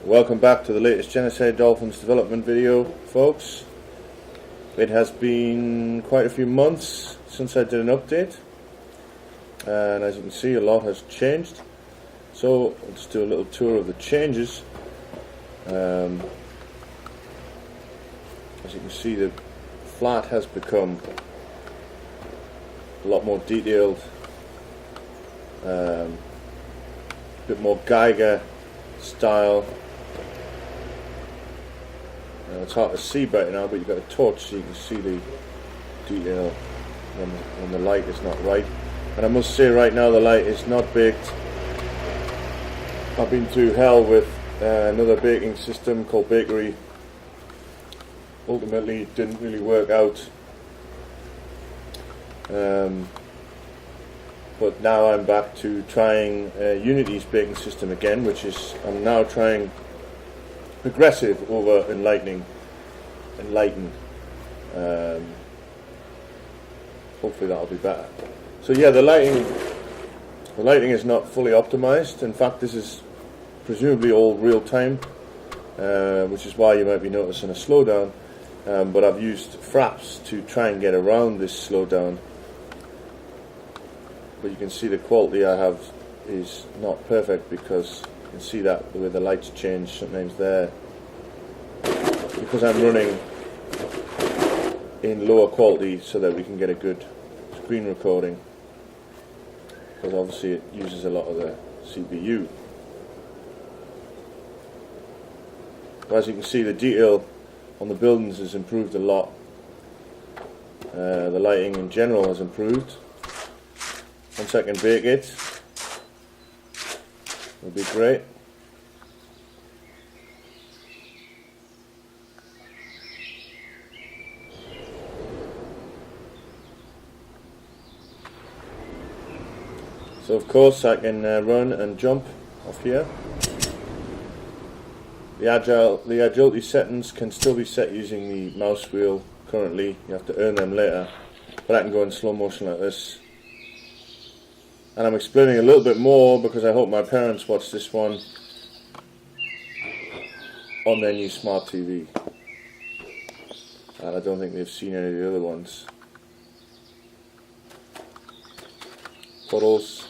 Welcome back to the latest Genocide Dolphins development video, folks. It has been quite a few months since I did an update, and as you can see, a lot has changed. So let's do a little tour of the changes. As you can see, the flat has become a lot more detailed, a bit more Geiger style. It's hard to see better now, but you've got a torch so you can see the detail when the light is not right. And I must say right now the light is not baked. I've been through hell with another baking system called Bakery. Ultimately it didn't really work out. But now I'm back to trying Unity's baking system again, which is, I'm now trying progressive over enlighten. Hopefully that'll be better. So yeah, the lighting is not fully optimized. In fact, this is presumably all real time, which is why you might be noticing a slowdown. But I've used fraps to try and get around this slowdown. But you can see the quality I have is not perfect, because you can see that the way the lights change sometimes there, because I'm running in lower quality so that we can get a good screen recording, because obviously it uses a lot of the CPU. But as you can see, the detail on the buildings has improved a lot. The lighting in general has improved. Once I can bake it, it'll be great. So of course I can run and jump off here. The agility settings can still be set using the mouse wheel currently. You have to earn them later, but I can go in slow motion like this. And I'm explaining a little bit more because I hope my parents watch this one on their new smart TV. And I don't think they've seen any of the other ones. Photos.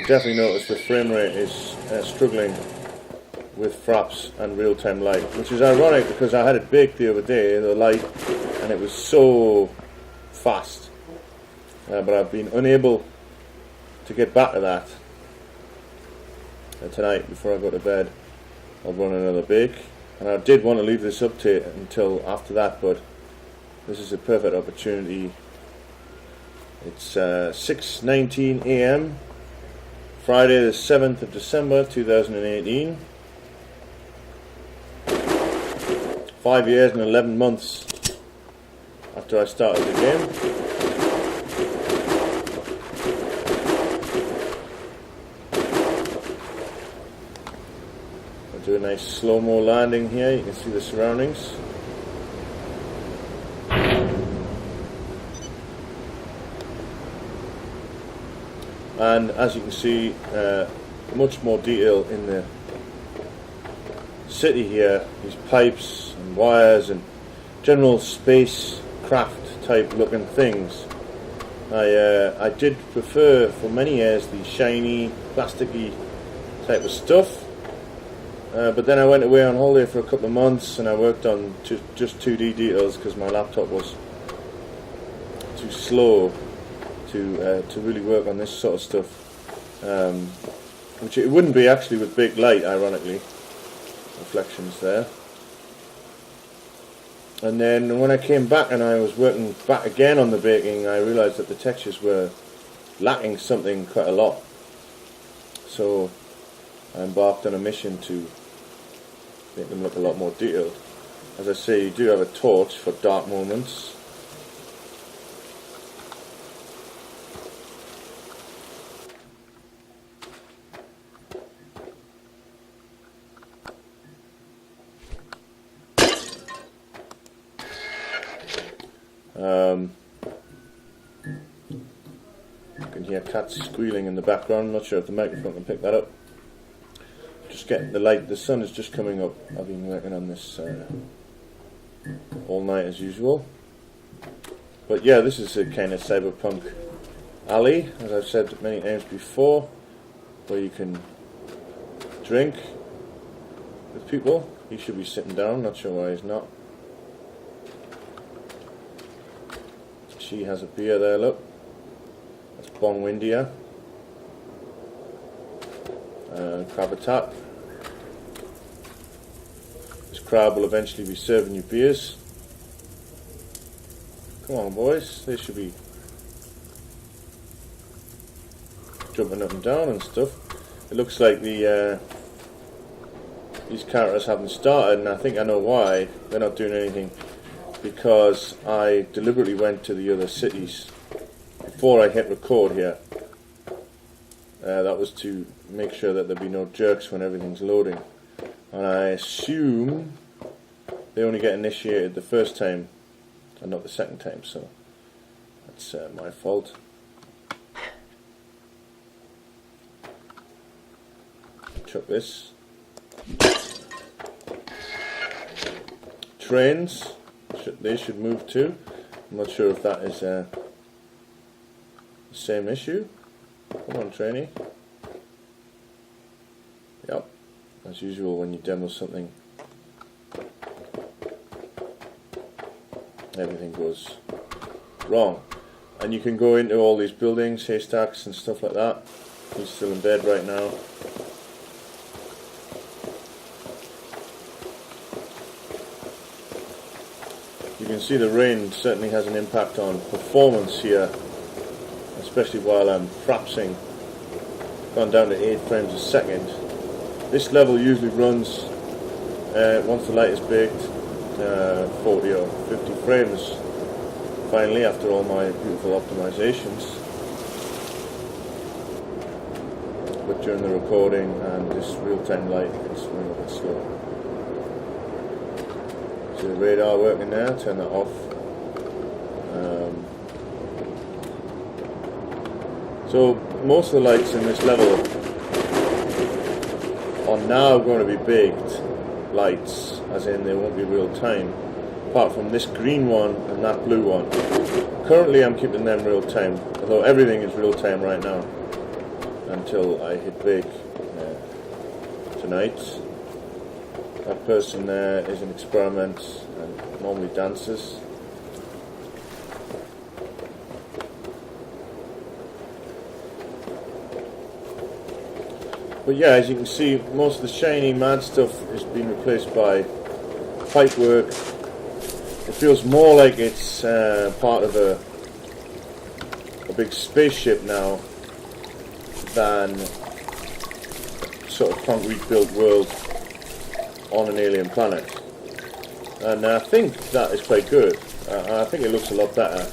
Definitely notice the frame rate is struggling with fraps and real-time light, which is ironic because I had it baked the other day, the light, and it was so fast, but I've been unable to get back to that. And tonight, before I go to bed, I'll run another bake, and I did want to leave this update until after that, but this is a perfect opportunity. It's 6:19 AM Friday the 7th of December 2018. 5 years and 11 months after I started the game. I'll do a nice slow-mo landing here. You can see the surroundings. And as you can see, much more detail in the city here. These pipes and wires and general spacecraft type looking things. I did prefer for many years the shiny, plasticky type of stuff. But then I went away on holiday for a couple of months and I worked on just 2D details because my laptop was too slow to really work on this sort of stuff, which it wouldn't be actually with big light, ironically. Reflections there. And then when I came back and I was working back again on the baking, I realized that the textures were lacking something quite a lot. So I embarked on a mission to make them look a lot more detailed. As I say, you do have a torch for dark moments. You can hear cats squealing in the background. I'm not sure if the microphone can pick that up. Just getting the light. The sun is just coming up. I've been working on this all night as usual. But yeah, this is a kind of cyberpunk alley, as I've said many times before, where you can drink with people. He should be sitting down, not sure why he's not. She has a beer there, look. That's Bon Windia. Crab attack. This crab will eventually be serving you beers. Come on, boys, they should be jumping up and down and stuff. It looks like these characters haven't started, and I think I know why. They're not doing anything because I deliberately went to the other cities before I hit record here. That was to make sure that there'd be no jerks when everything's loading, and I assume they only get initiated the first time and not the second time, so that's my fault. Chuck this. Trains, they should move too. I'm not sure if that is the same issue. Come on, trainee. Yep, as usual when you demo something, everything goes wrong. And you can go into all these buildings, haystacks and stuff like that. He's still in bed right now. You can see the rain certainly has an impact on performance here, especially while I'm frapsing. Gone down to 8 frames a second. This level usually runs, once the light is baked, 40 or 50 frames finally after all my beautiful optimizations. But during the recording and this real-time light, it's running a bit slow. So the radar working there, turn that off. So most of the lights in this level are now going to be baked lights, as in they won't be real time, apart from this green one and that blue one. Currently I'm keeping them real time, although everything is real time right now until I hit bake tonight. That person there is an experiment and normally dances. But yeah, as you can see, most of the shiny mad stuff has been replaced by pipe work. It feels more like it's part of a big spaceship now than sort of concrete built world on an alien planet. And I think that is quite good. I think it looks a lot better.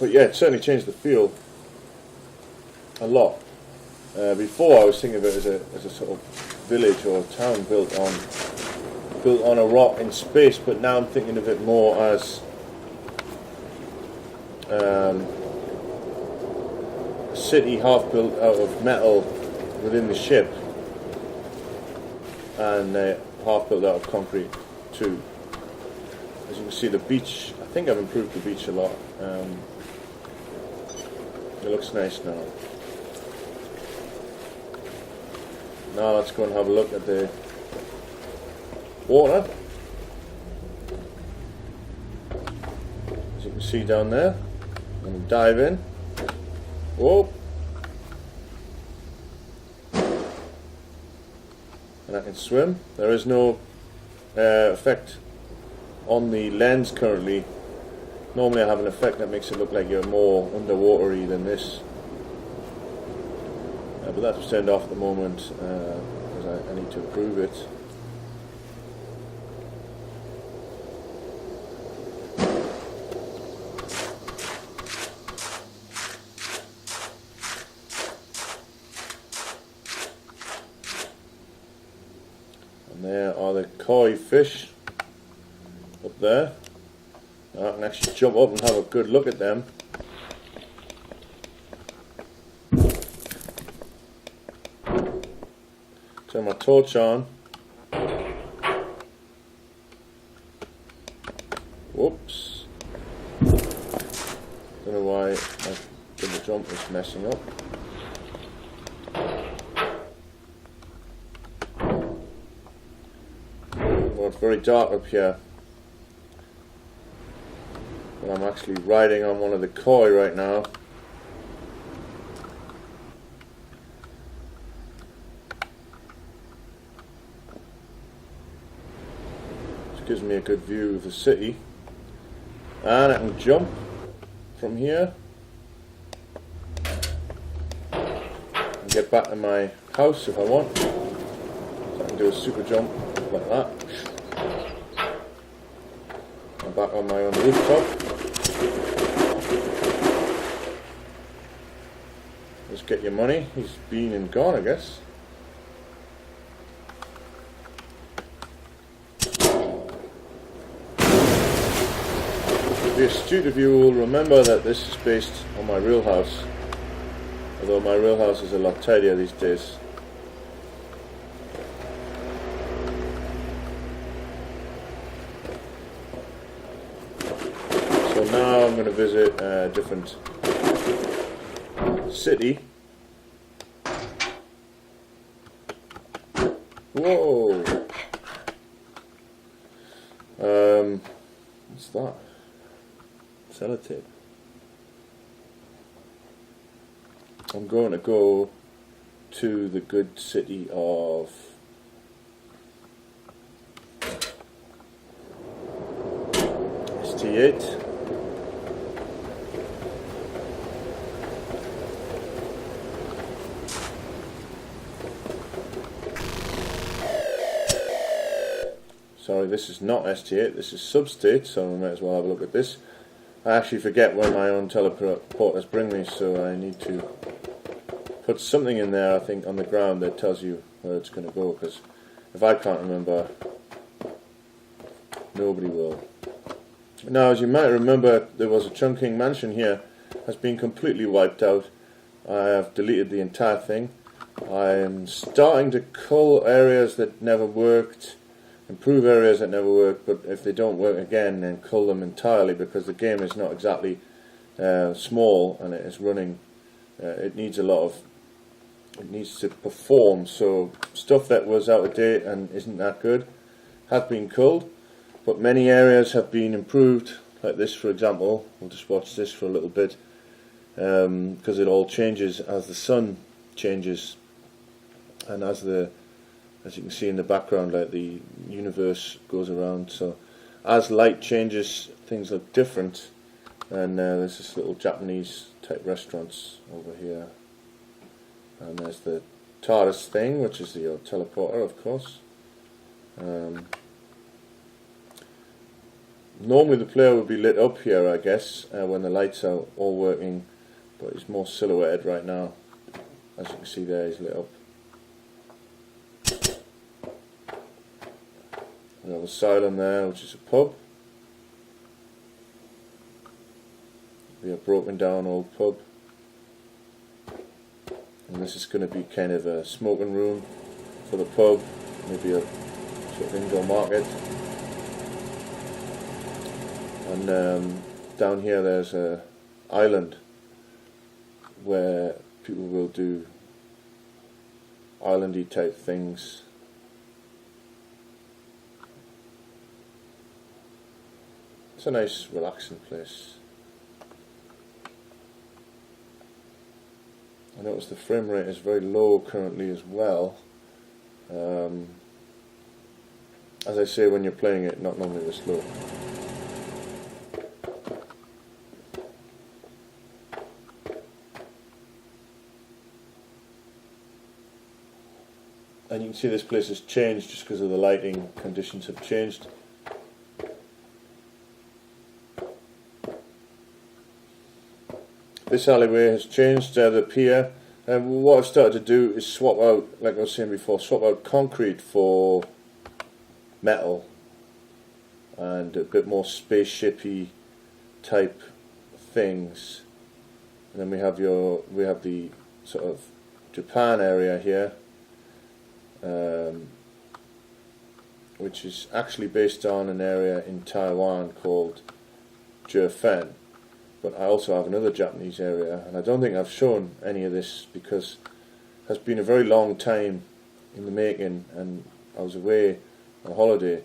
But yeah, it certainly changed the feel a lot. Before I was thinking of it as a sort of village or a town built on a rock in space, but now I'm thinking of it more as a city half built out of metal within the ship and half built out of concrete too. As you can see, the beach, I think I've improved the beach a lot. It looks nice now. Now let's go and have a look at the water. As you can see down there, I'm going to dive in. Whoa! And I can swim. There is no effect on the lens currently. Normally I have an effect that makes it look like you're more underwatery than this. But that's turned off at the moment because I need to improve it. And there are the koi fish up there. Now I can actually jump up and have a good look at them. Turn my torch on. Whoops. Don't know why my double jump is messing up. Well, it's very dark up here. But I'm actually riding on one of the koi right now. Which gives me a good view of the city. And I can jump from here and get back to my house if I want. So I can do a super jump like that. I'm back on my own rooftop. Just get your money. He's been and gone, I guess. The astute of you will remember that this is based on my real house, although my real house is a lot tidier these days. So now I'm going to visit a different city. Whoa! What's that? Sellotape. I'm going to go to the good city of ST8. Sorry, this is not ST8, this is Substate, so I might as well have a look at this. I actually forget where my own teleporters bring me, so I need to put something in there, I think, on the ground that tells you where it's going to go, because if I can't remember, nobody will. Now, as you might remember, there was a Chungking mansion here, has been completely wiped out. I have deleted the entire thing. I am starting to cull areas that never worked, improve areas that never work, but if they don't work again, then cull them entirely, because the game is not exactly small and it is running. It needs to perform. So stuff that was out of date and isn't that good has been culled, but many areas have been improved. Like this, for example. We'll just watch this for a little bit, because it all changes as the sun changes, and as you can see in the background, like the universe goes around. So as light changes, things look different. And there's this little Japanese type restaurants over here. And there's the TARDIS thing, which is the teleporter, of course. Normally the player would be lit up here, I guess, when the lights are all working. But he's more silhouetted right now. As you can see there, he's lit up. We have Asylum there, which is a pub. We have broken down old pub. And this is going to be kind of a smoking room for the pub, maybe a sort of indoor market. And down here there's a island where people will do islandy type things. It's a nice relaxing place. I notice the frame rate is very low currently as well. As I say, when you're playing it, not normally this low. And you can see this place has changed just because of the lighting conditions have changed. This alleyway has changed, the pier, and what I've started to do is swap out, like I was saying before, swap out concrete for metal and a bit more spaceshipy type things. And then we have the sort of Japan area here, which is actually based on an area in Taiwan called Jiufen. But I also have another Japanese area, and I don't think I've shown any of this because it has been a very long time in the making, and I was away on holiday.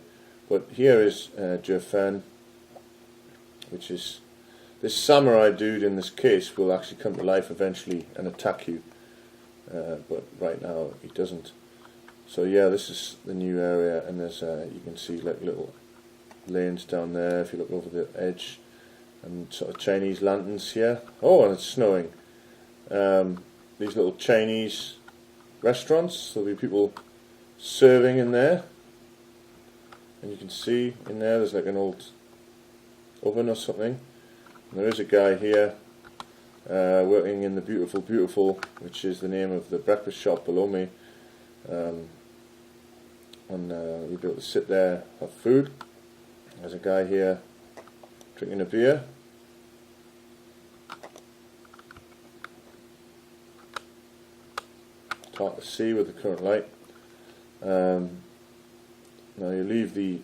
But here is Jiufen, which is this samurai dude in this case will actually come to life eventually and attack you, but right now he doesn't. So yeah, this is the new area, and there's you can see like little lanes down there if you look over the edge, and sort of Chinese lanterns here. Oh, and it's snowing. These little Chinese restaurants, there'll be people serving in there, and you can see in there's like an old oven or something. And there is a guy here working in the Beautiful, which is the name of the breakfast shop below me, and you'll be able to sit there, have food. There's a guy here drinking a beer. It's hard to see with the current light. Now you leave the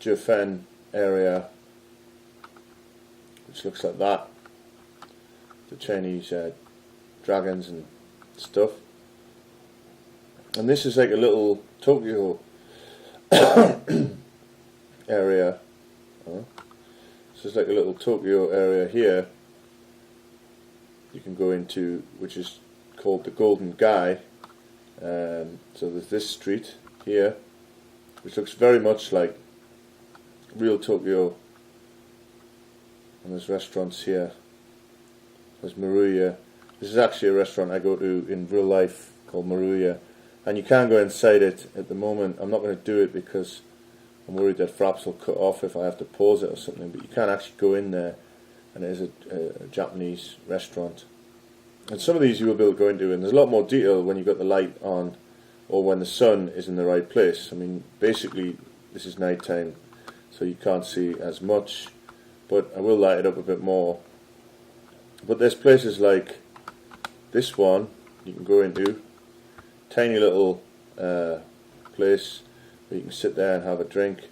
Jiufen area, which looks like that, the Chinese dragons and stuff. And this is like a little Tokyo area. This is like a little Tokyo area here you can go into, which is called the Golden Guy. So there's this street here, which looks very much like real Tokyo. And there's restaurants here. There's Maruya. This is actually a restaurant I go to in real life called Maruya. And you can go inside it at the moment. I'm not going to do it because I'm worried that fraps will cut off if I have to pause it or something. But you can actually go in there, and it is a Japanese restaurant. And some of these you will be able to go into, and there's a lot more detail when you've got the light on or when the sun is in the right place. I mean, basically this is night time, so you can't see as much, but I will light it up a bit more. But there's places like this one you can go into, tiny little place where you can sit there and have a drink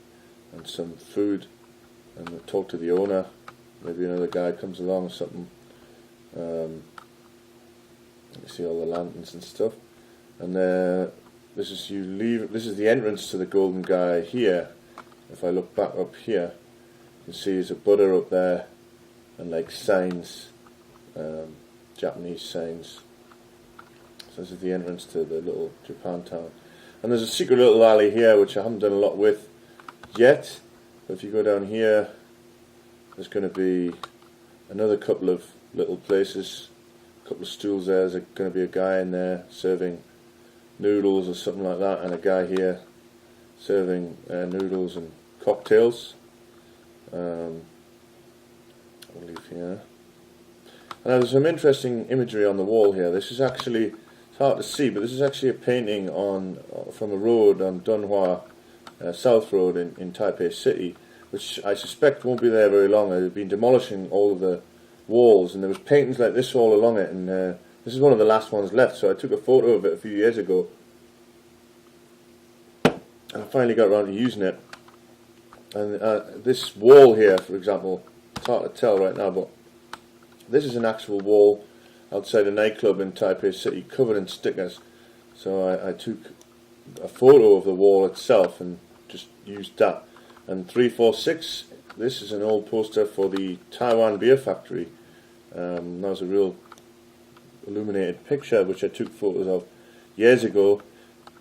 and some food and talk to the owner. Maybe another guy comes along or something. You see all the lanterns and stuff. And this is the entrance to the Golden Guy here. If I look back up here, you can see there's a Buddha up there and like signs, Japanese signs. So this is the entrance to the little Japantown. And there's a secret little alley here which I haven't done a lot with yet. But if you go down here, there's going to be another couple of little places, a couple of stools there. There's going to be a guy in there serving noodles or something like that, and a guy here serving noodles and cocktails. I'll leave here. And there's some interesting imagery on the wall here. This is actually, it's hard to see, but this is actually a painting from a road on Dunhua South Road in Taipei City, which I suspect won't be there very long. They've been demolishing all of the walls, and there was paintings like this all along it, and this is one of the last ones left, so I took a photo of it a few years ago, and I finally got around to using it. And this wall here, for example, it's hard to tell right now, but this is an actual wall outside a nightclub in Taipei City covered in stickers. So I took a photo of the wall itself and just used that. And 346, this is an old poster for the Taiwan Beer Factory. That was a real illuminated picture which I took photos of years ago,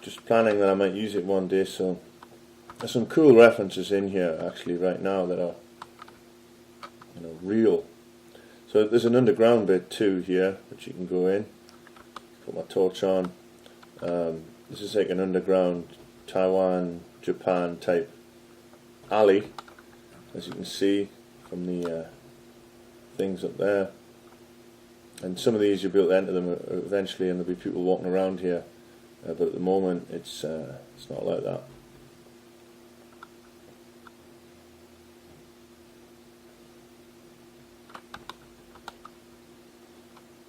just planning that I might use it one day. So there's some cool references in here actually right now that are, real. So there's an underground bit too here which you can go in. Put my torch on. This is like an underground Taiwan, Japan type alley, as you can see from the things up there. And some of these you'll be able to enter them eventually, and there'll be people walking around here. But at the moment, it's not like that.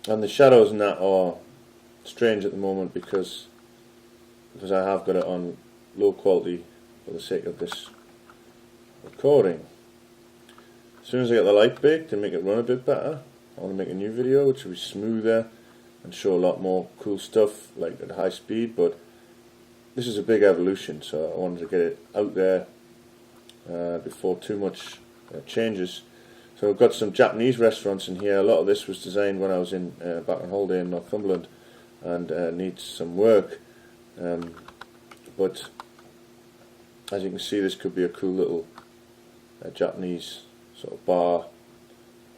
And the shadows and that are strange at the moment because I have got it on low quality for the sake of this recording. As soon as I get the light baked and make it run a bit better, I want to make a new video which will be smoother and show a lot more cool stuff like at high speed, but this is a big evolution, so I wanted to get it out there before too much changes. So we've got some Japanese restaurants in here. A lot of this was designed when I was back on holiday in Northumberland and needs some work, but as you can see, this could be a cool little Japanese sort of bar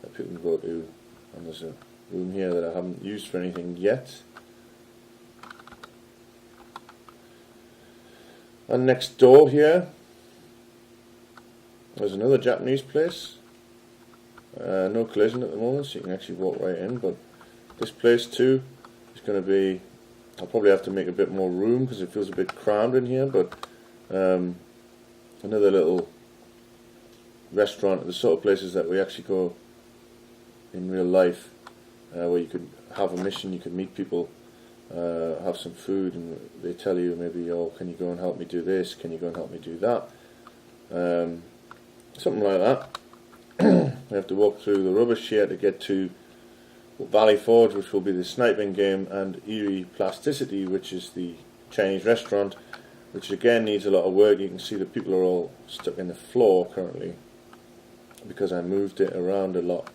that people can go to, and there's a room here that I haven't used for anything yet. And next door here there's another Japanese place. No collision at the moment, so you can actually walk right in, but this place too is going to be, I'll probably have to make a bit more room because it feels a bit crammed in here, but another little restaurant, the sort of places that we actually go in real life, where you could have a mission, you could meet people, have some food, and they tell you maybe, oh, can you go and help me do this, can you go and help me do that, something like that. We have to walk through the rubbish here to get to Valley Forge, which will be the sniping game, and Eerie Plasticity, which is the Chinese restaurant, which again needs a lot of work. You can see that people are all stuck in the floor currently because I moved it around a lot.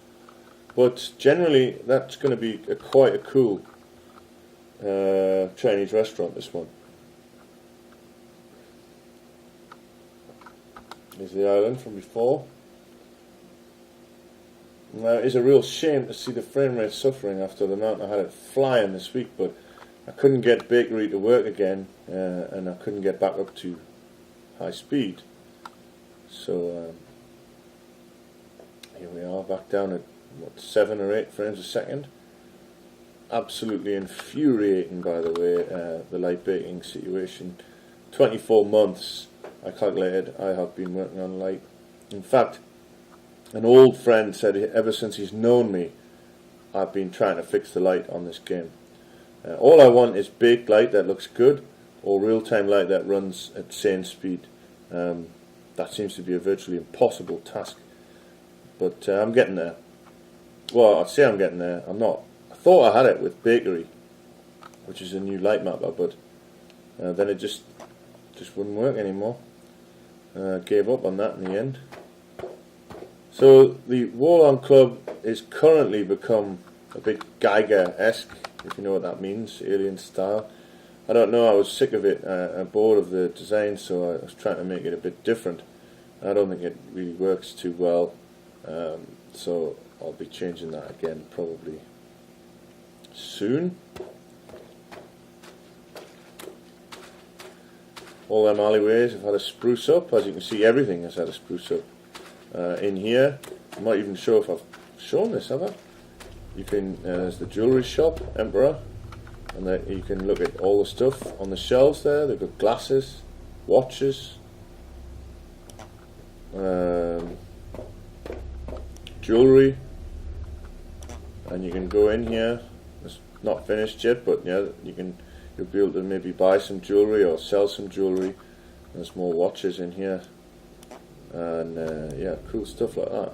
But generally that's going to be quite a cool Chinese restaurant, this one. Here's the island from before. Now, it is a real shame to see the frame rate suffering after the amount I had it flying this week, but I couldn't get Bakery to work again, and I couldn't get back up to high speed. So here we are, back down at what, 7 or 8 frames a second. Absolutely infuriating, by the way, the light baking situation. 24 months I calculated I have been working on light. In fact, an old friend said ever since he's known me, I've been trying to fix the light on this game. All I want is baked light that looks good, or real-time light that runs at sane speed. That seems to be a virtually impossible task, but I'm getting there. Well, I'd say I'm getting there. I'm not. I thought I had it with Bakery, which is a new light mapper, but then it just wouldn't work anymore. Gave up on that in the end. So the Warlong Club is currently become a bit Geiger-esque, if you know what that means, alien style. I don't know, I was sick of it, bored of the design, so I was trying to make it a bit different. I don't think it really works too well, so I'll be changing that again probably soon. All them alleyways have had a spruce up. As you can see, everything has had a spruce up. In here, I'm not even sure if I've shown this, have I? You can, there's the jewellery shop, Emperor, and then you can look at all the stuff on the shelves there. They've got glasses, watches, jewellery, and you can go in here. It's not finished yet, but yeah, you'll be able to maybe buy some jewellery or sell some jewellery. There's more watches in here. And yeah, cool stuff like that.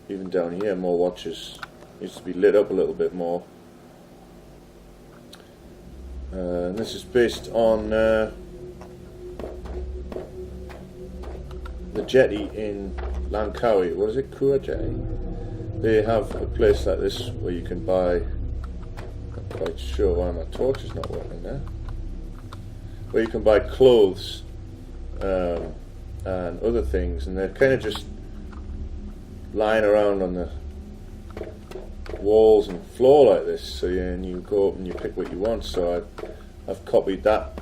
Even down here, more watches. Needs to be lit up a little bit more. And this is based on the Jetty in Langkawi. What is it? Kua Jetty. They have a place like this where you can buy. Not quite sure why my torch is not working there. Where you can buy clothes. And other things, and they're kind of just lying around on the walls and floor like this, so and you go up and you pick what you want. So I've copied that,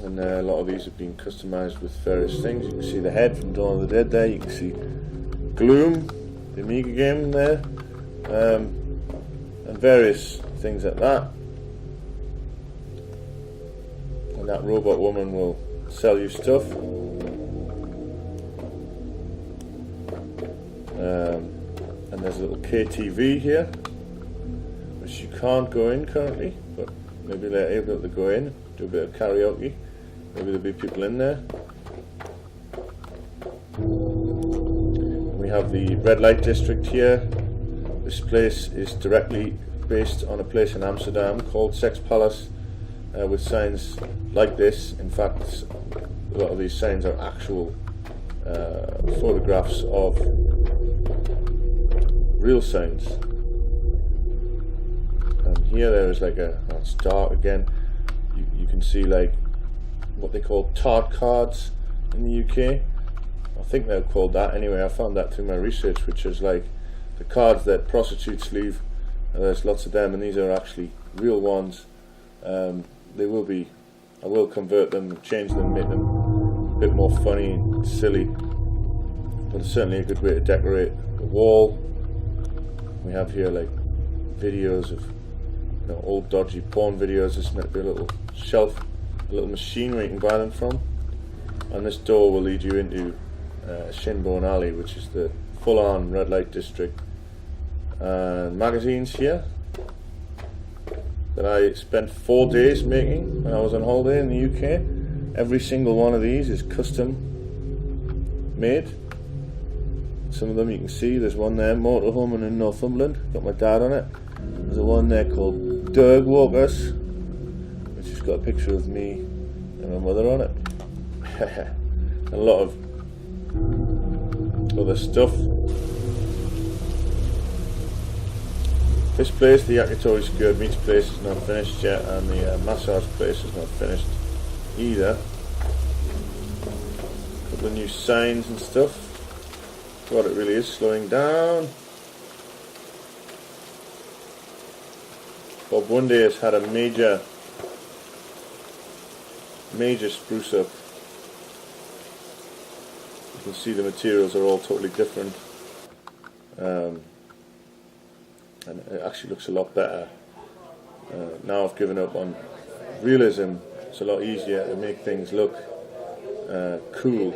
and a lot of these have been customized with various things. You can see the head from Dawn of the Dead there, you can see Gloom, the Amiga game there, and various things like that. And that robot woman will sell you stuff. And there's a little KTV here, which you can't go in currently, but maybe they're able to go in, do a bit of karaoke. Maybe there'll be people in there. We have the red light district here. This place is directly based on a place in Amsterdam called Sex Palace, with signs like this. In fact, a lot of these signs are actual photographs of real signs. And here there is like it's dark again. You can see like what they call tart cards in the UK. I think they're called that anyway. I found that through my research, which is like the cards that prostitutes leave. There's lots of them, and these are actually real ones. They will be. I will convert them, change them, make them a bit more funny and silly. But it's certainly a good way to decorate the wall. We have here like videos of old dodgy porn videos. This might be a little shelf, a little machine where you can buy them from. And this door will lead you into Shinbone Alley, which is the full-on red light district. And magazines here that I spent 4 days making when I was on holiday in the UK. Every single one of these is custom made. Some of them you can see. There's one there, Motorhome in Northumberland, got my dad on it. There's a one there called Derg Walkers, which has got a picture of me and my mother on it. A lot of other stuff. This place, the Yakitori Kirbys Place, is not finished yet, and the massage place is not finished either. A couple of new signs and stuff. God, it really is slowing down. Bob Bundy has had a major spruce up. You can see the materials are all totally different. And it actually looks a lot better. Now I've given up on realism. It's a lot easier to make things look cool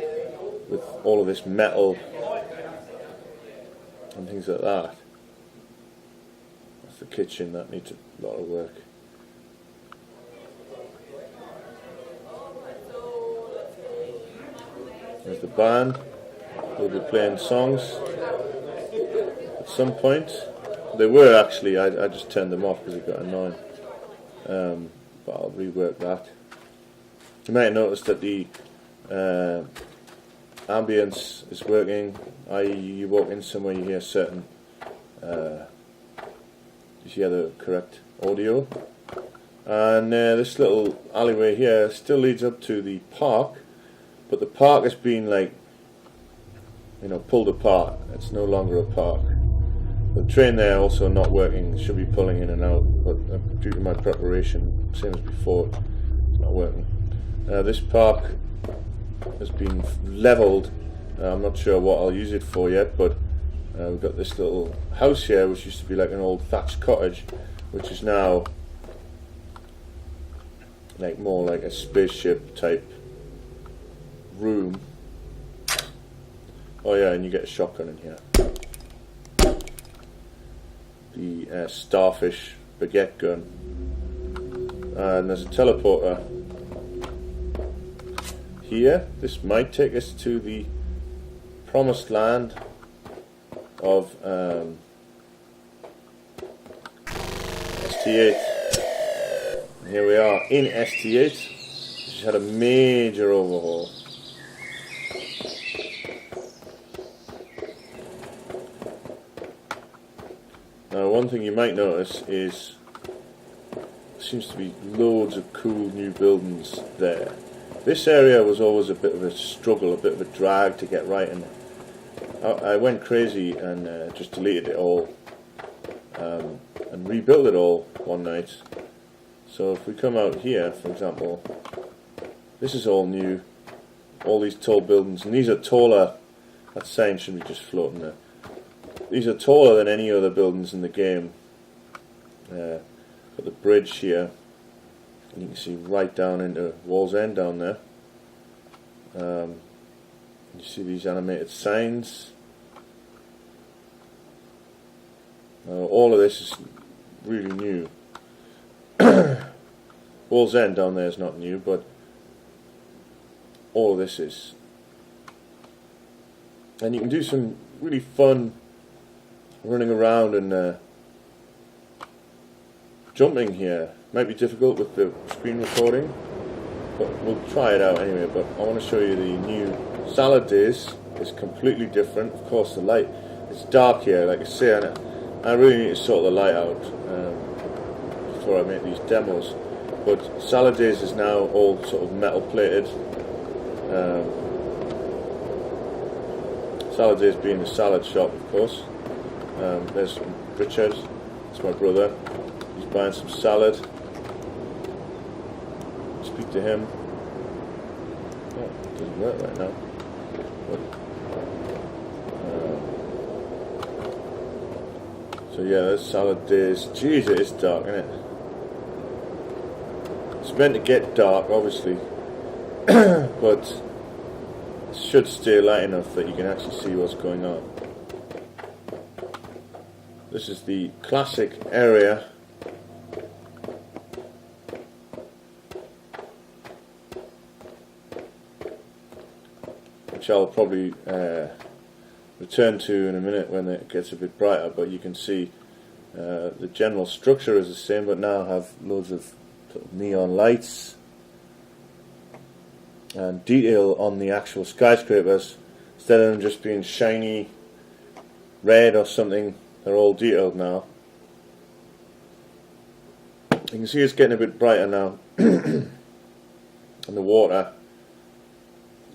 with all of this metal and things like that. That's the kitchen, that needs a lot of work. There's the band. We'll be playing songs at some point. They were actually, I just turned them off because it got annoying. But I'll rework that. You might have noticed that the ambience is working, i.e. you walk in somewhere, you hear certain, you hear the correct audio. And this little alleyway here still leads up to the park, but the park has been like, pulled apart. It's no longer a park. The train there also not working, should be pulling in and out, but due to my preparation, same as before, it's not working. This park has been levelled. I'm not sure what I'll use it for yet, but we've got this little house here which used to be like an old thatched cottage, which is now like more like a spaceship type room. Oh yeah, and you get a shotgun in here. The starfish baguette gun. And there's a teleporter here. This might take us to the promised land of ST8. And here we are in ST8, which has had a major overhaul. Now, one thing you might notice is there seems to be loads of cool new buildings there. This area was always a bit of a struggle, a bit of a drag to get right, and I went crazy and just deleted it all and rebuilt it all one night. So if we come out here, for example, this is all new, all these tall buildings, and these are taller. That sign should be just floating there. These are taller than any other buildings in the game. Got the bridge here, and you can see right down into Wall's End down there. You see these animated signs. All of this is really new. Wall's End down there is not new, but all of this is. And you can do some really fun running around and jumping here. Might be difficult with the screen recording, but we'll try it out anyway. But I want to show you the new Salad Days. It's completely different. Of course, the light, it's dark here, like I say, and I really need to sort the light out before I make these demos. But Salad Days is now all sort of metal plated. Salad Days being the salad shop, of course. There's Richard, that's my brother. He's buying some salad. Speak to him. Oh, it doesn't work right now. But, so yeah, there's Salad Days. Jeez, it is dark, isn't it? It's meant to get dark, obviously, but it should stay light enough that you can actually see what's going on. This is the classic area. Which I'll probably return to in a minute when it gets a bit brighter, but you can see the general structure is the same, but now have loads of neon lights and detail on the actual skyscrapers. Instead of them just being shiny red or something, they're all detailed now. You can see it's getting a bit brighter now and the water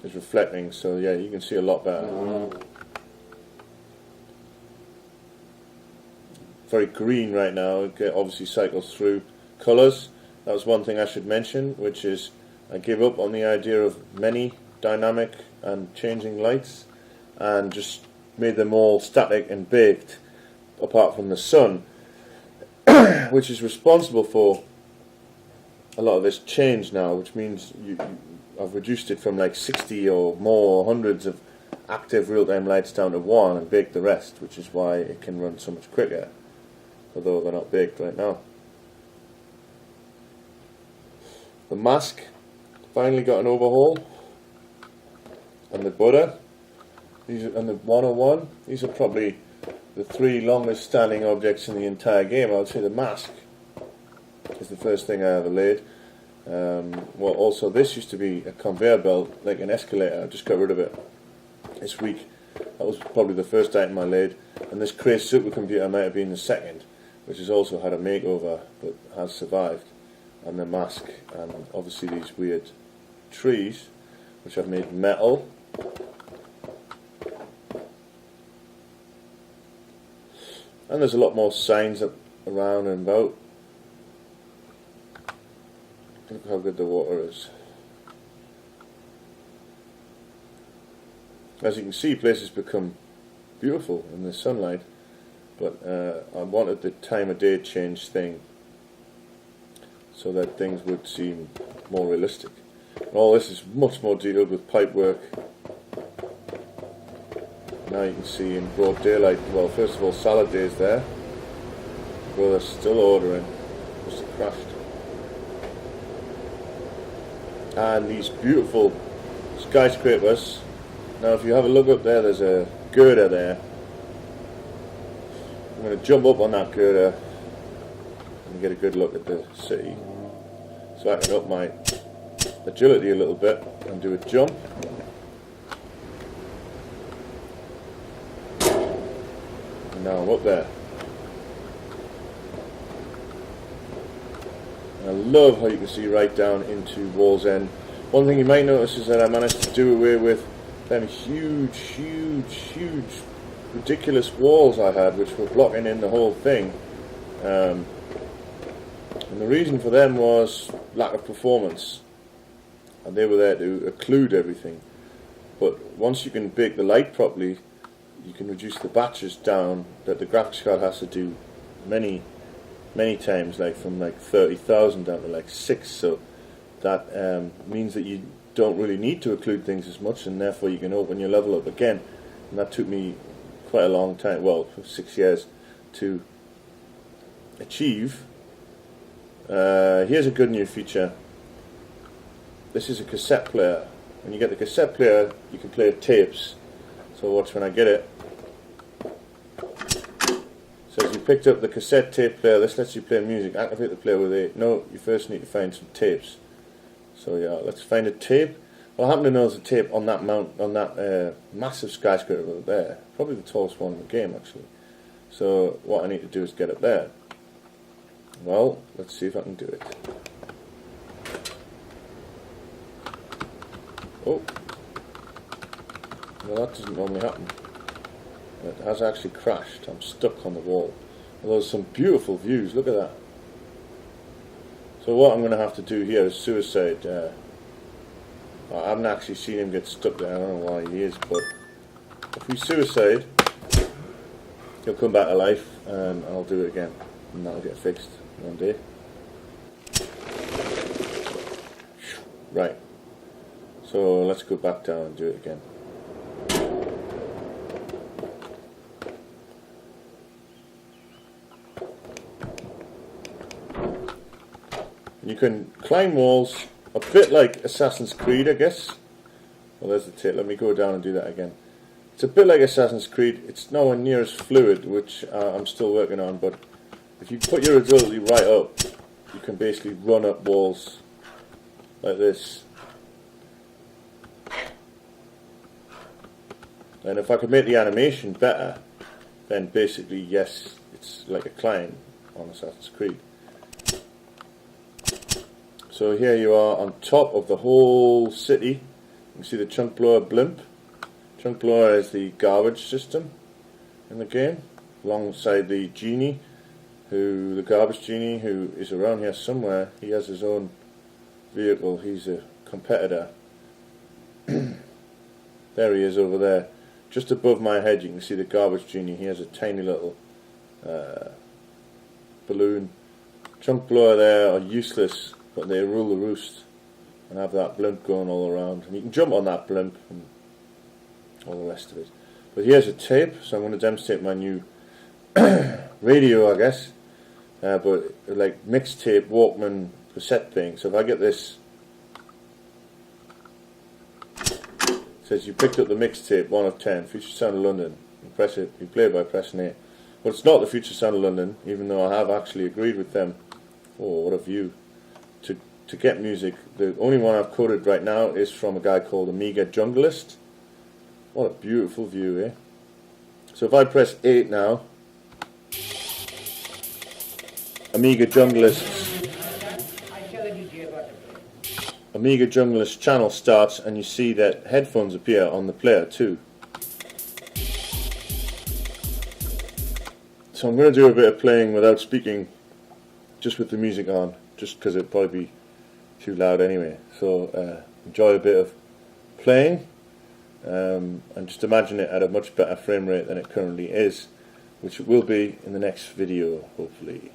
is reflecting, so yeah, you can see a lot better. Very green right now. It obviously cycles through colours. That was one thing I should mention, which is I gave up on the idea of many dynamic and changing lights and just made them all static and baked, apart from the sun, which is responsible for a lot of this change now, which means I've reduced it from like 60 or more, hundreds of active real-time lights down to one and baked the rest, which is why it can run so much quicker, although they're not baked right now. The mask finally got an overhaul, and the butter, and the 101. These are probably the three longest standing objects in the entire game. I would say the mask is the first thing I ever laid. Well, also this used to be a conveyor belt, like an escalator. I just got rid of it this week. That was probably the first item I laid, and this Cray supercomputer might have been the second, which has also had a makeover but has survived. And the mask, and obviously these weird trees, which I've made metal. And there's a lot more signs up around and about. Look how good the water is. As you can see, places become beautiful in the sunlight, but I wanted the time of day change thing so that things would seem more realistic. And all this is much more detailed with pipe work. Now you can see in broad daylight. Well, first of all, Salad Days there. Brother's still ordering. Just crashed. And these beautiful skyscrapers. Now if you have a look up there, there's a girder there. I'm going to jump up on that girder and get a good look at the city. So I can up my agility a little bit and do a jump. And now I'm up there. And I love how you can see right down into Wall's End. One thing you might notice is that I managed to do away with them huge, ridiculous walls I had, which were blocking in the whole thing. And the reason for them was lack of performance, and they were there to occlude everything. But once you can bake the light properly, you can reduce the batches down that the graphics card has to do many times, like from like 30,000 down to like 6. So that means that you don't really need to occlude things as much, and therefore you can open your level up again. And that took me quite a long time, well, 6 years, to achieve. Here's a good new feature. This is a cassette player. When you get the cassette player, you can play tapes. So watch when I get it. So as you picked up the cassette tape player, this lets you play music. Activate the player with it. No, you first need to find some tapes. So yeah, let's find a tape. Well, I happen to know there's a tape on that massive skyscraper over there. Probably the tallest one in the game, actually. So what I need to do is get it there. Well, let's see if I can do it. Oh. Well, that doesn't normally happen. It has actually crashed. I'm stuck on the wall. Well, there's some beautiful views. Look at that. So what I'm going to have to do here is suicide. I haven't actually seen him get stuck there. I don't know why he is, but if we suicide, he'll come back to life, and I'll do it again, and that'll get fixed one day. Right. So let's go back down and do it again. You can climb walls a bit like Assassin's Creed, I guess. Well, there's the tape. Let me go down and do that again. It's a bit like Assassin's Creed. It's nowhere near as fluid, which I'm still working on, but if you put your agility right up, you can basically run up walls like this. And if I could make the animation better, then basically, yes, it's like a climb on Assassin's Creed. So here you are on top of the whole city. You can see the chunk blower blimp. Chunk blower is the garbage system in the game, alongside the genie, the garbage genie, who is around here somewhere. He has his own vehicle. He's a competitor. There he is over there. Just above my head you can see the garbage genie. He has a tiny little balloon. Chunk blower there are useless, but they rule the roost and have that blimp going all around. And you can jump on that blimp and all the rest of it. But here's a tape, so I'm going to demonstrate my new radio, I guess. But like mixtape, Walkman, cassette thing. So if I get this, it says you picked up the mixtape 1 of 10, Future Sound of London. You press it, you play it by pressing it. But it's not the Future Sound of London, even though I have actually agreed with them. Oh, what a view. To get music, the only one I've coded right now is from a guy called Amiga Junglism. What a beautiful view, eh? So if I press 8 now, Amiga Jungalist channel starts, and you see that headphones appear on the player too. So I'm going to do a bit of playing without speaking, just with the music on, just because it'd probably be too loud anyway. So enjoy a bit of playing, and just imagine it at a much better frame rate than it currently is, which it will be in the next video, hopefully.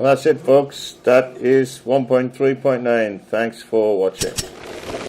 Well, that's it, folks. That is 1.3.9. Thanks for watching.